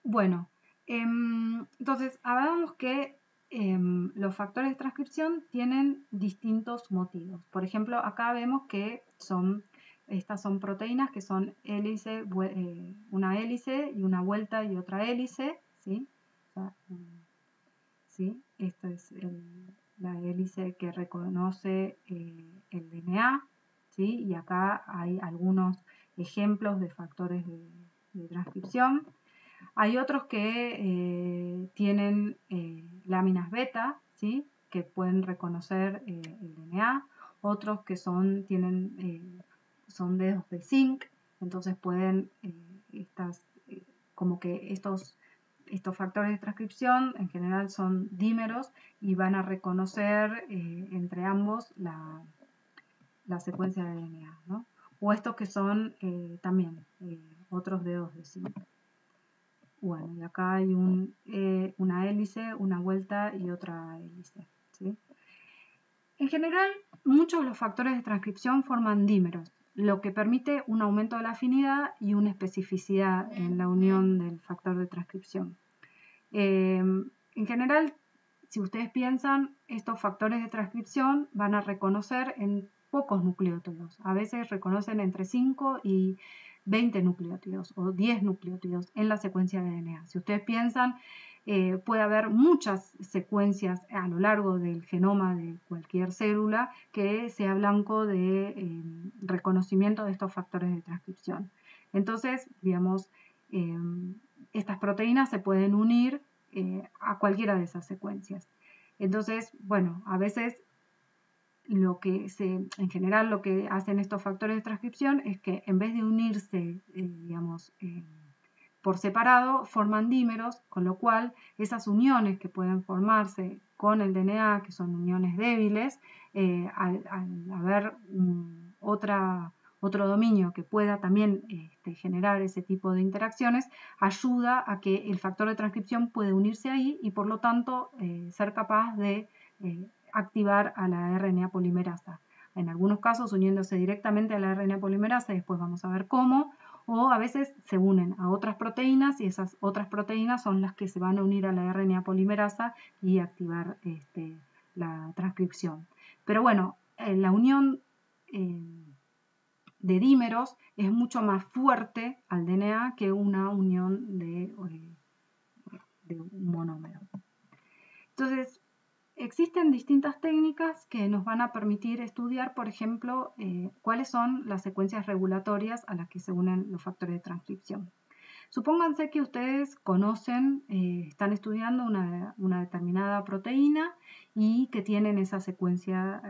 Bueno, entonces hablábamos que los factores de transcripción tienen distintos motivos. Por ejemplo, acá vemos que estas son proteínas que son una hélice y una vuelta y otra hélice, ¿sí? O sea, ¿sí? Esta es la hélice que reconoce el DNA, ¿sí? Y acá hay algunos ejemplos de factores de transcripción. Hay otros que tienen láminas beta, ¿sí? Que pueden reconocer el DNA. Otros que son dedos de zinc, entonces pueden como que estos factores de transcripción en general son dímeros y van a reconocer entre ambos la secuencia de DNA, ¿no? O estos que son también otros dedos de zinc. Bueno, y acá hay una hélice, una vuelta y otra hélice, ¿sí? En general, muchos de los factores de transcripción forman dímeros, lo que permite un aumento de la afinidad y una especificidad en la unión del factor de transcripción. En general, si ustedes piensan, estos factores de transcripción van a reconocer en pocos nucleótidos. A veces reconocen entre 5 y 20 nucleótidos o 10 nucleótidos en la secuencia de DNA. Si ustedes piensan, puede haber muchas secuencias a lo largo del genoma de cualquier célula que sea blanco de reconocimiento de estos factores de transcripción. Entonces, digamos, estas proteínas se pueden unir a cualquiera de esas secuencias. Entonces, bueno, a veces en general lo que hacen estos factores de transcripción es que en vez de unirse, digamos, por separado, forman dímeros, con lo cual esas uniones que pueden formarse con el DNA, que son uniones débiles, al haber otro dominio que pueda también generar ese tipo de interacciones, ayuda a que el factor de transcripción puede unirse ahí y por lo tanto ser capaz de activar a la RNA polimerasa. En algunos casos uniéndose directamente a la RNA polimerasa, y después vamos a ver cómo, o a veces se unen a otras proteínas y esas otras proteínas son las que se van a unir a la RNA polimerasa y activar la transcripción. Pero bueno, la unión de dímeros es mucho más fuerte al DNA que una unión de un monómero. Entonces, existen distintas técnicas que nos van a permitir estudiar, por ejemplo, cuáles son las secuencias regulatorias a las que se unen los factores de transcripción. Supónganse que ustedes conocen, están estudiando una determinada proteína y que tienen esa secuencia,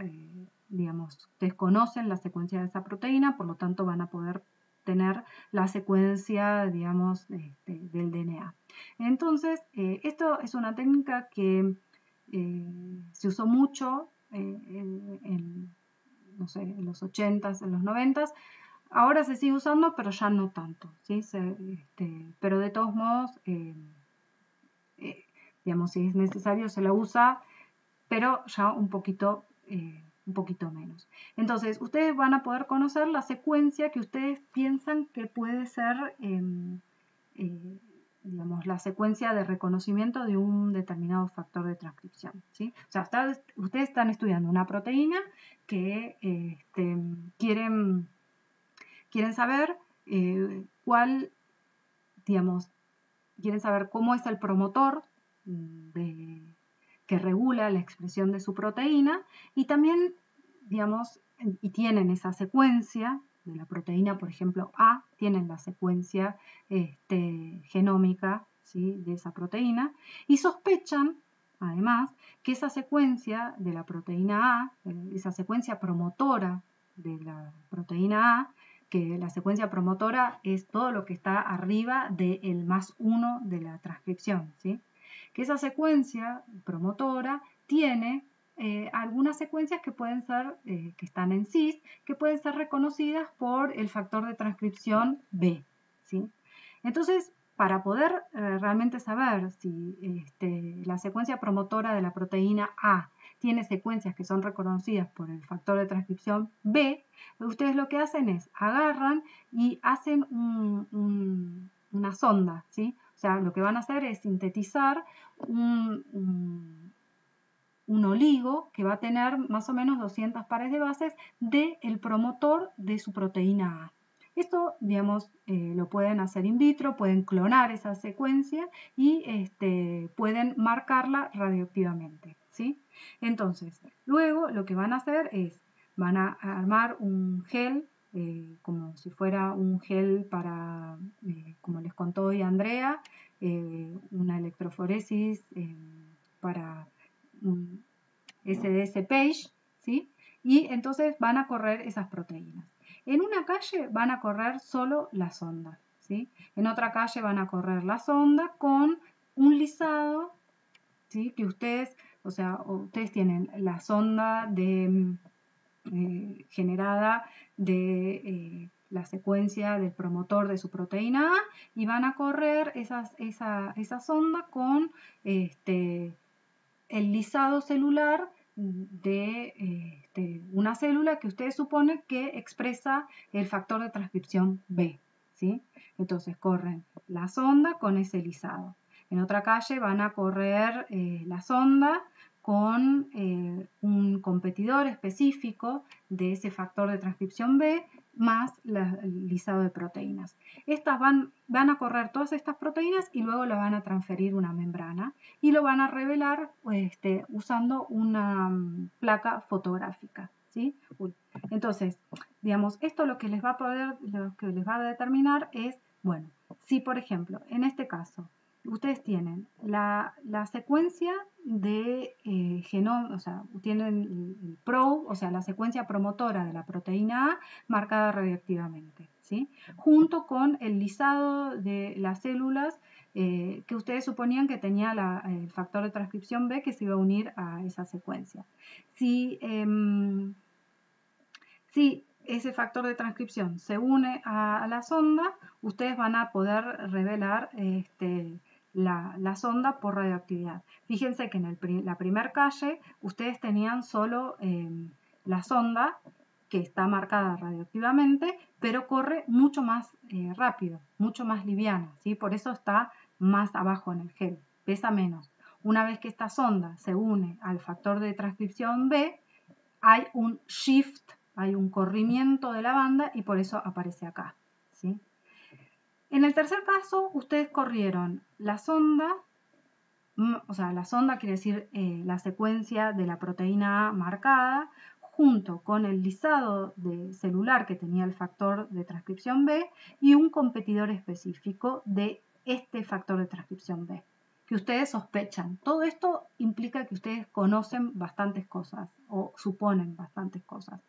digamos, ustedes conocen la secuencia de esa proteína, por lo tanto van a poder tener la secuencia, digamos, del DNA. Entonces, esto es una técnica que se usó mucho no sé, en los 80s, en los 90s. Ahora se sigue usando, pero ya no tanto, ¿sí? Pero de todos modos, digamos, si es necesario se la usa, pero ya un poquito menos. Entonces, ustedes van a poder conocer la secuencia que ustedes piensan que puede ser, digamos, la secuencia de reconocimiento de un determinado factor de transcripción, ¿sí? O sea, ustedes están estudiando una proteína que quieren saber cuál, digamos, quieren saber cómo es el promotor que regula la expresión de su proteína y también, digamos, y tienen esa secuencia de la proteína, por ejemplo, A, tienen la secuencia genómica, ¿sí?, de esa proteína y sospechan, además, que esa secuencia de la proteína A, esa secuencia promotora de la proteína A, que la secuencia promotora es todo lo que está arriba del +1 de la transcripción, ¿sí? Que esa secuencia promotora tiene algunas secuencias que pueden ser, que están en cis, que pueden ser reconocidas por el factor de transcripción B, ¿sí? Entonces, para poder realmente saber si la secuencia promotora de la proteína A tiene secuencias que son reconocidas por el factor de transcripción B, ustedes lo que hacen es agarran y hacen una sonda, ¿sí? O sea, lo que van a hacer es sintetizar un oligo que va a tener más o menos 200 pares de bases del promotor de su proteína A. Esto, digamos, lo pueden hacer in vitro, pueden clonar esa secuencia y pueden marcarla radioactivamente, ¿sí? Entonces, luego lo que van a hacer es, van a armar un gel, como si fuera un gel para, como les contó hoy Andrea, una electroforesis para un SDS page, ¿sí? Y entonces van a correr esas proteínas. En una calle van a correr solo la sonda, ¿sí? En otra calle van a correr la sonda con un lisado, ¿sí? Que ustedes, o sea, ustedes tienen la sonda generada de la secuencia del promotor de su proteína A y van a correr esa sonda con el lisado celular de una célula que ustedes suponen que expresa el factor de transcripción B, ¿sí? Entonces corren la sonda con ese lisado. En otra calle van a correr la sonda con un competidor específico de ese factor de transcripción B más el lisado de proteínas. Estas van a correr todas estas proteínas y luego lo van a transferir una membrana y lo van a revelar usando una placa fotográfica, ¿sí? Entonces, digamos, esto lo que les va a determinar es, bueno, si por ejemplo, en este caso, ustedes tienen la secuencia de genoma, o sea, tienen el PRO, o sea, la secuencia promotora de la proteína A marcada radioactivamente, ¿sí? Junto con el lisado de las células que ustedes suponían que tenía el factor de transcripción B que se iba a unir a esa secuencia. Si ese factor de transcripción se une a la sonda, ustedes van a poder revelar la sonda por radioactividad. Fíjense que en la primer calle ustedes tenían solo la sonda que está marcada radioactivamente, pero corre mucho más rápido, mucho más liviana, ¿sí? Por eso está más abajo en el gel, pesa menos. Una vez que esta sonda se une al factor de transcripción B, hay un shift, hay un corrimiento de la banda y por eso aparece acá, ¿sí? En el tercer caso, ustedes corrieron la sonda, o sea, la sonda quiere decir la secuencia de la proteína A marcada, junto con el lisado celular que tenía el factor de transcripción B y un competidor específico de este factor de transcripción B, que ustedes sospechan. Todo esto implica que ustedes conocen bastantes cosas o suponen bastantes cosas.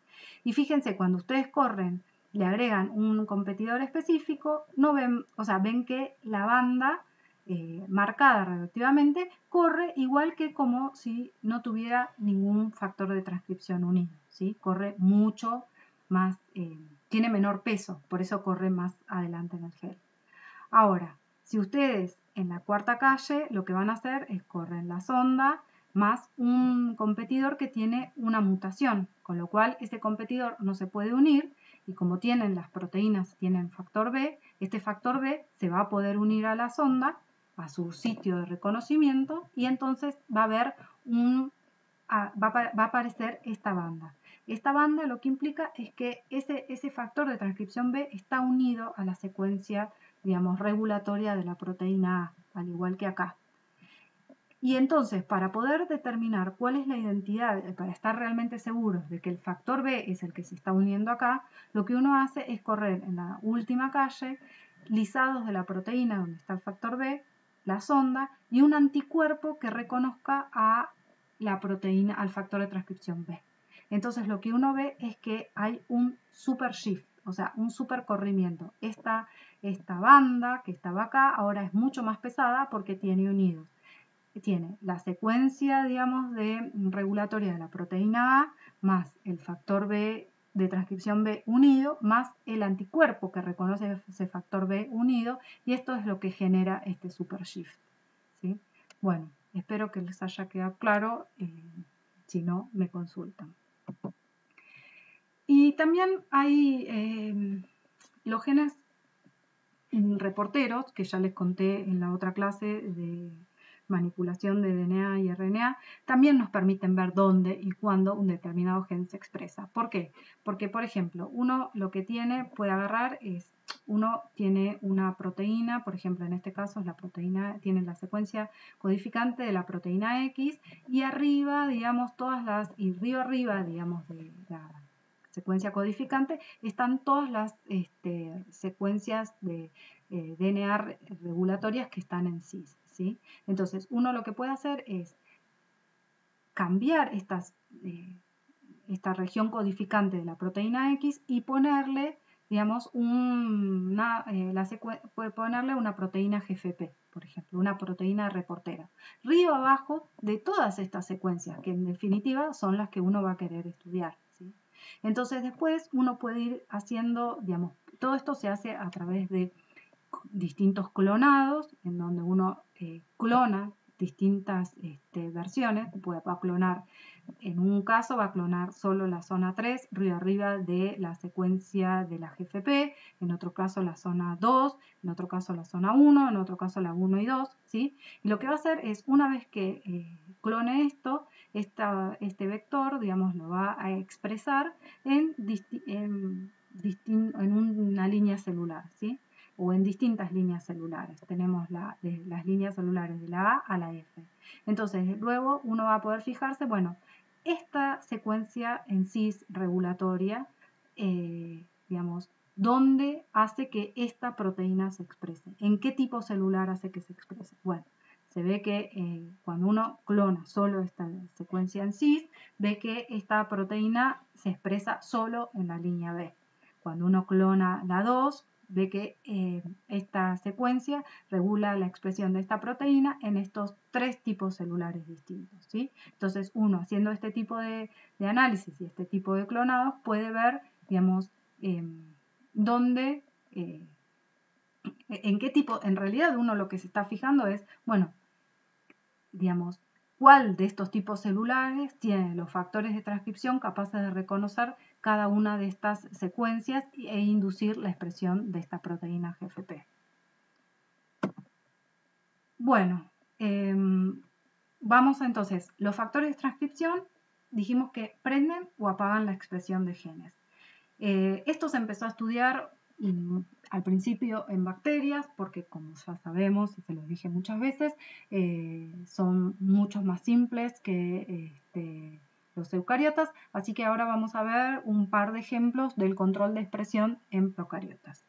Y fíjense, cuando ustedes corren, le agregan un competidor específico, no ven, o sea, ven que la banda marcada radioactivamente corre igual que como si no tuviera ningún factor de transcripción unido, ¿sí? Corre mucho más, tiene menor peso, por eso corre más adelante en el gel. Ahora, si ustedes en la cuarta calle lo que van a hacer es correr la sonda más un competidor que tiene una mutación, con lo cual ese competidor no se puede unir y como tienen las proteínas, tienen factor B, este factor B se va a poder unir a la sonda, a su sitio de reconocimiento y entonces va a haber va a aparecer esta banda. Esta banda lo que implica es que ese factor de transcripción B está unido a la secuencia, digamos, regulatoria de la proteína A, al igual que acá. Y entonces, para poder determinar cuál es la identidad, para estar realmente seguros de que el factor B es el que se está uniendo acá, lo que uno hace es correr en la última calle lisados de la proteína donde está el factor B, la sonda y un anticuerpo que reconozca a la proteína, al factor de transcripción B. Entonces lo que uno ve es que hay un super shift, o sea, un super corrimiento. Esta banda que estaba acá ahora es mucho más pesada porque tiene unidos. Tiene la secuencia, digamos, de regulatoria de la proteína A más el factor B de transcripción B unido más el anticuerpo que reconoce ese factor B unido y esto es lo que genera este super shift, ¿sí? Bueno, espero que les haya quedado claro, si no, me consultan. Y también hay los genes reporteros, que ya les conté en la otra clase de manipulación de DNA y RNA, también nos permiten ver dónde y cuándo un determinado gen se expresa. ¿Por qué? Porque, por ejemplo, uno lo que puede agarrar es, uno tiene una proteína, por ejemplo, en este caso la proteína tiene la secuencia codificante de la proteína X, y arriba, digamos, y río arriba, digamos, de la secuencia codificante, están todas las secuencias de DNA regulatorias que están en cis, ¿sí? Entonces, uno lo que puede hacer es cambiar esta región codificante de la proteína X y ponerle, digamos, puede ponerle una proteína GFP, por ejemplo, una proteína reportera, río abajo de todas estas secuencias, que en definitiva son las que uno va a querer estudiar, ¿sí? Entonces después uno puede ir haciendo, digamos, todo esto se hace a través de distintos clonados, en donde uno clona distintas versiones, va a clonar, en un caso va a clonar solo la zona 3, río arriba de la secuencia de la GFP, en otro caso la zona 2, en otro caso la zona 1, en otro caso la 1 y 2, ¿sí? Y lo que va a hacer es, una vez que clone esto, este vector, digamos, lo va a expresar en una línea celular, ¿sí? O en distintas líneas celulares. Tenemos las líneas celulares de la A a la F. Entonces, luego uno va a poder fijarse, bueno, esta secuencia en cis regulatoria, digamos, ¿dónde hace que esta proteína se exprese? ¿En qué tipo celular hace que se exprese? Bueno, se ve que cuando uno clona solo esta secuencia en cis, ve que esta proteína se expresa solo en la línea B. Cuando uno clona la 2, ve que esta secuencia regula la expresión de esta proteína en estos 3 tipos celulares distintos, ¿sí? Entonces, uno haciendo este tipo de análisis y este tipo de clonados puede ver, digamos, dónde, en qué tipo, en realidad uno lo que se está fijando es, bueno, digamos, cuál de estos tipos celulares tiene los factores de transcripción capaces de reconocer cada una de estas secuencias e inducir la expresión de esta proteína GFP. Bueno, vamos entonces, los factores de transcripción dijimos que prenden o apagan la expresión de genes. Esto se empezó a estudiar al principio en bacterias, porque como ya sabemos, y se los dije muchas veces, son mucho más simples que los eucariotas, así que ahora vamos a ver un par de ejemplos del control de expresión en procariotas.